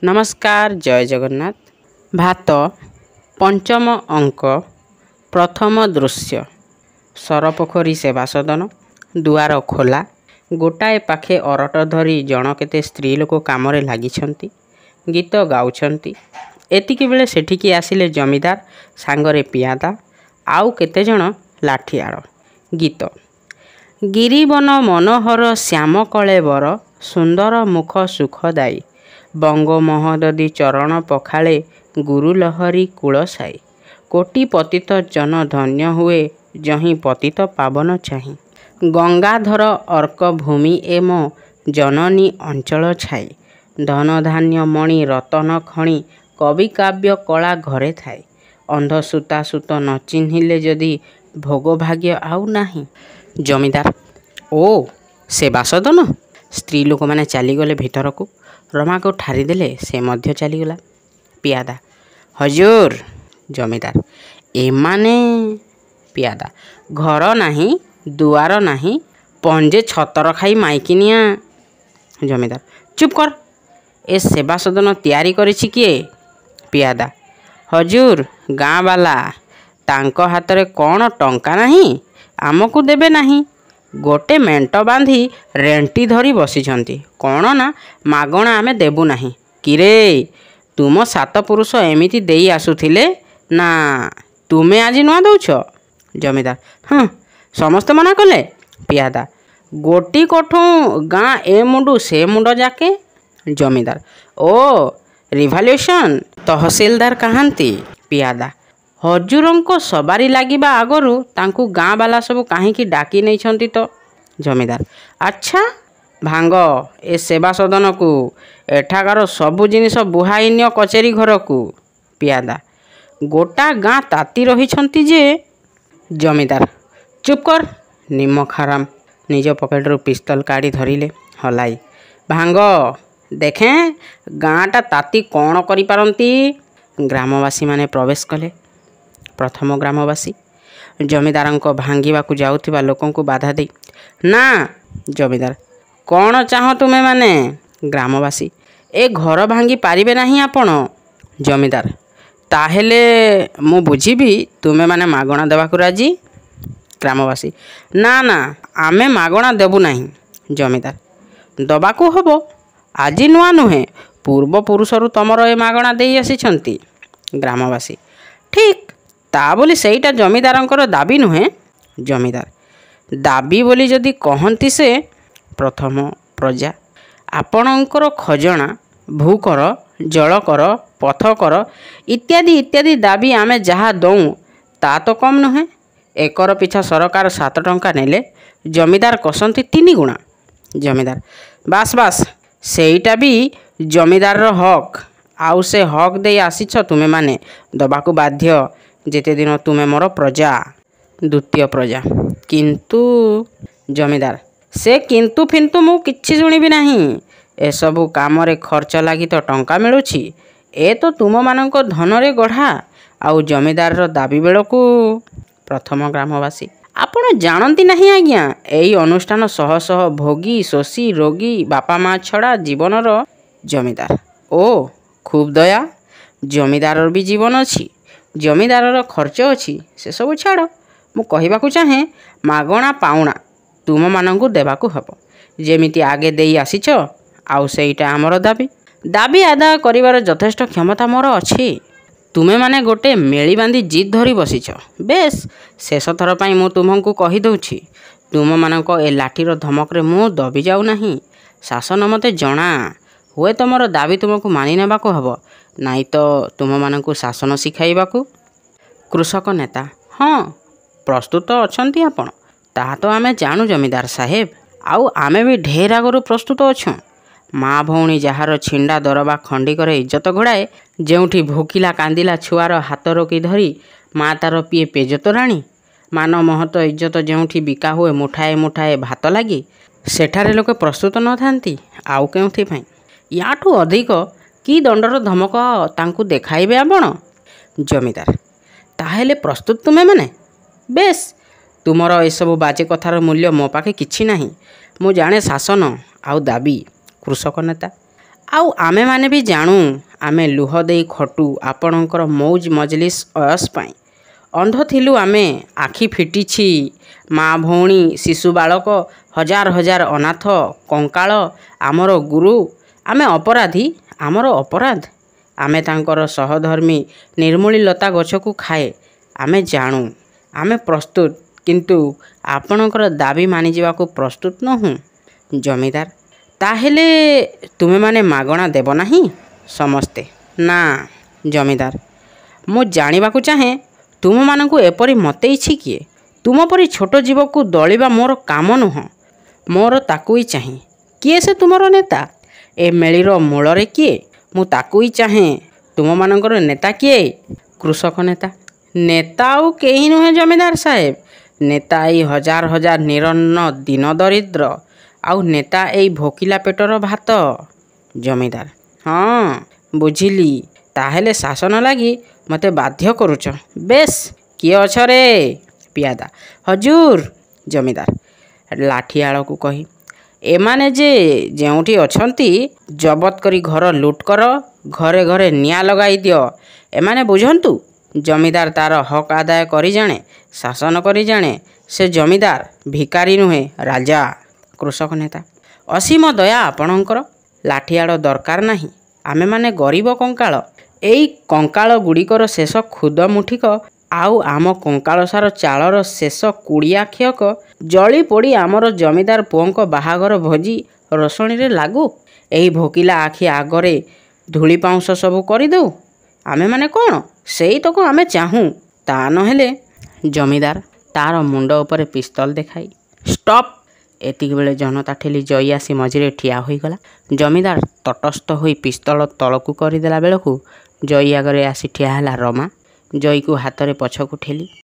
नमस्कार जय जगन्नाथ। भात पंचम अंक प्रथम दृश्य सरपोखरी सेवा सदन दुआर खोला गोटाए पाखे अरट धरी जन केते स्त्री लोक काम लगिछंती गीत गाउछंती। एतिकी बेले सेठिकी आसिले जमीदार सांगरे पियादा आउ केते जण लाठियाड़। गीत गिरिवन मनोहर श्याम कलेवर सुंदर मुख सुखदायी बंग महोदधी चरण पखाळे गुरु लहरी कूल साई कोटि पतित जन धन्य हुए जहीं पतित पावन चाही गंगाधर अर्क भूमि एम जननी अंचल छाई धन धान्य मणि रतन खणी कवि काव्य कला घरे थाए अंध सूता सूत न चिन्हिले जदि भोग भाग्य आउ नाही। जमीदार ओ सेवा सदन स्त्री लोक माने चलीगले भितर को रमा को ठारिदेले से मध्य चलीगला। पियादा हजूर। जमीदार एमाने पियादा घर नाही दुआर नाही पंजे छतर खाई माइकिनिया। जमीदार चुप कर ए सेवा सदन तैयारी करिछि किए? पियादा हजूर गाँ वाला तांको हातरे कौन टंका नाही आमको देबे नाही गोटे मेंट बांधी रेंटी धरी बसिछंती कौन ना मागणा आमे देबु नाही किरे तुम सात पुरुष एमिति देई आसुथिले ना तुमे आज नुआ दउछ? जमीदार हाँ समस्ते मना कले। पियादा गोटी कोठू गाँ ए मुंडू से मुंड जाके। जमीदार ओ रिभल्यूशन तहसीलदार कहांती? पियादा हजूरंको सवारी लागिबा आगरू तांकू गाँ वाला सब काहींकी डाकी नहीं छंती तो। जमीदार अच्छा भांग ए सेवा सदन को एठाकार सबु जिनिस बुहाइन्य कचेरी घर को। पियादा गोटा गाँ ताती रही छंती जे। जमीदार चुप कर निमक हराम निज पकेटरू पिस्तल काढ़ी धरिले हलाई भांग देखें गाँटा ताती कौन करि पारंती। ग्रामवासी माने प्रवेश कले। प्रथम ग्रामवासी जमीदारंको भांगिबाकू जाउथिबा लोकंकू बाधा दे ना। जमीदार कौन चाह तुमे माने? ग्रामवासी ए घर भांगी पारिबे नाही आपण। जमीदार ताहेले मु बुझिबी तुमे माने मागणा देबाकू राजी। ग्रामवासी ना ना आमे मागणा देबु नाही। जमीदार दबाकू हबो आजी नुआ नुहे पूर्व पुरुषरु तमर ए मागणा देई आसीछंती। ग्रामवासी ठीक ता बोली सेईटा जमीदारंकर दाबी नुहे। जमीदार दाबी बोली जदि कहंती से प्रथम प्रजा आपणकर खजना भूकर जलकर पथकर इत्यादि इत्यादि दाबी आमे जहा दऊँ ता तो कम नुहे। एकर पिछा सरकार 7 टंका नेले जमीदार कसंती 3 गुणा। जमीदार बास बास सेईटा भी जमीदार हक आउ से हक दे आसीछ तुमे माने दबाकू बाध्य जेते दिन तुमे मोर प्रजा। द्वितीय प्रजा किंतु। जमीदार से किंतु फिंतु मु किछि सुनिबी नाही एसबु काम रे खर्च लागी तो टंका मिलुछि ए तो तुम मानक धन रे गढ़ा आउ जमीदार रो दाबी बेलकू। प्रथम ग्रामवासी आपण जानती नहीं आज्ञा एई अनुष्ठान शह शह भोगी शोषी रोगी बापा माँ छड़ा जीवन रो। जमीदार ओ खूब दया जमीदार भी जीवन अच्छी जमीदार खर्च अच्छी से सब छाड़ मु कहबाकू चाहे मागणा पाउणा तुम मानंकू देबाकू हबो जेमिति आगे देई आसीछ आउ सेईटा हमर दाबी दाबी आदाय करिवार यथेष्ट क्षमता मोर अछि। तुमे माने गोटे मेली बांधी जिद धरी बसिछ बेस शेष थर पई मु तुमको कहि दउछि तुम मानक ए लाठीर धमक रे मु दबी जाऊ नाही शासन मते जणा हुए तुमर दाबी तुमको मानि नेबाकू हबो नाई तो तुम मानकू शासन शिखाइबाकू। कृषक नेता हाँ प्रस्तुत अछंती आपण ता तो आमे जानू जमीदार साहेब आउ आमे भी ढेर आगरू प्रस्तुत अछू। माँ भौणी जहार छिंडा दरबा खंडी करे इज्जत घोड़ाए जेउठी भोकिला कांदिला छुआर हाथ रोकी धरी माँ तार पिए पेज तोराणी मान महत इज्जत जेउठी बिका हुए मुठाए मुठाए भात लगी सेठारे लोके प्रस्तुत न थांती आउ केउथि पई याठू अधिक कि दंडर धमक तांकू देखाइबे आपण? जमीदार ताहेले प्रस्तुत तुमे माने बेस तुमर एसबू बाजे कथार मूल्य मो पाखे किछि नाही मु जाने शासन आउ दाबी। कृषक नेता ଆଉ ଆମେମାନେ ବି ଜାଣୁ ଆମେ ଲୁହ ଦେଇ ଖଟୁ ଆପଣଙ୍କର ମୌଜ ମଜଲିସ୍ ଅୟସ ପାଇଁ। ଅନ୍ଧ ଥିଲୁ ଆମେ, ଆଖି ଫିଟିଛି। ମା ଭଉଣୀ ଶିଶୁ ବାଳକ ହଜାର ହଜାର ଅନାଥ କଙ୍କାଳ ଆମର ଗୁରୁ। ଆମେ ଅପରାଧୀ, ଆମର ଅପରାଧ। ଆମେ ତାଙ୍କର ସହଧର୍ମୀ ନିର୍ମୂଳୀ ଲତା ଗଛକୁ ଖାଏ। ଆମେ ଜାଣୁ, ଆମେ ପ୍ରସ୍ତୁତ, କିନ୍ତୁ ଆପଣଙ୍କର ଦାବି ମାନିଯିବାକୁ ପ୍ରସ୍ତୁତ ନୋହୁଁ। ଜମିଦାର ତାହେଲେ ତୁମେମାନେ ମାଗଣା ଦେବ ନାହିଁ? ସମସ୍ତେ ନା। ଜମିଦାର ମୁଁ ଜାଣିବାକୁ ଚାହେଁ ତୁମମାନଙ୍କୁ ଏପରି ମତେଇଛି କିଏ? ତୁମ ପରି ଛୋଟ ଜୀବକୁ ଦଳିବା ମୋର କାମ ନୁହଁ। ମୋର ତାକୁ ହିଁ ଚାହେଁ। କିଏ ସେ ତୁମର ନେତା? ଏ ମେଳିର ମୂଳରେ କିଏ? ମୁଁ ତାକୁ ହିଁ ଚାହେଁ। ତୁମମାନଙ୍କର ନେତା କିଏ? କୃଷକ ନେତା। ନେତା ଆଉ କେହି ନୁହେଁ ଜମିଦାର ସାହେବ। ନେତା ଏଇ ହଜାର ହଜାର ନିରନ୍ନ ଦିନ ଦରିଦ୍ର। ଆଉ ନେତା ଏଇ ଭୋକିଲା ପେଟର ଭାତ। ଜମିଦାର ହଁ ବୁଝିଲି। ତାହେଲେ ଶାସନ ଲାଗି ମୋତେ ବାଧ୍ୟ କରୁଛ। ବେଶ, କିଏ ଅଛ ରେ? ପିଆଦା। ହଜୁର। ଜମିଦାର ଲାଠିଆଳକୁ କହି, ଏମାନେ ଯେ ଯେଉଁଠି ଅଛନ୍ତି ଜବତ କରି ଘର ଲୁଟ କର, ଘରେ ଘରେ ନିଆଁ ଲଗାଇ ଦିଅ। ଏମାନେ ବୁଝନ୍ତୁ। ଜମିଦାର ତାର ହକ୍ ଆଦାୟ କରି ଜାଣେ, ଶାସନ କରି ଜାଣେ। ସେ ଜମିଦାର, ଭିକାରୀ ନୁହେଁ, ରାଜା। କୃଷକ ନେତା। ଅସୀମ ଦୟା ଆପଣଙ୍କର। ଲାଠିଆଳ ଦରକାର ନାହିଁ। ଆମେମାନେ ଗରିବ କଙ୍କାଳ। ଏଇ କଙ୍କାଳ ଗୁଡ଼ିକର ଶେଷ ଖୁଦ ମୁଠିକ ଆଉ ଆମ କଙ୍କାଳସାର ଚାଳର ଶେଷ କୁଡ଼ିଆଖିଅକ ଜଳି ପୋଡ଼ି ଆମର ଜମିଦାର ପୁଅଙ୍କ ବାହାଘର ଭୋଜି ରୋଷଣୀରେ ଲାଗୁ। ଏହି ଭୋକିଲା ଆଖି ଆଗରେ ଧୂଳି ପାଉଁଶ ସବୁ କରିଦେଉ। ଆମେମାନେ କ'ଣ ସେଇତକ ଆମେ ଚାହୁଁ। ତା ନହେଲେ? ଜମିଦାର ତାର ମୁଣ୍ଡ ଉପରେ ପିସ୍ତଲ ଦେଖାଇ, ଷ୍ଟପ୍। ଏତିକିବେଳେ ଜନତା ଠେଲି ଜୟୀ ଆସି ମଝିରେ ଠିଆ ହୋଇଗଲା। ଜମିଦାର ତଟସ୍ଥ ହୋଇ ପିସ୍ତଲ ତଳକୁ କରିଦେଲା ବେଳକୁ ଜୟୀ ଆଗରେ ଆସି ଠିଆ ହେଲା ରମା। ଜୟୀକୁ ହାତରେ ପଛକୁ ଠେଲି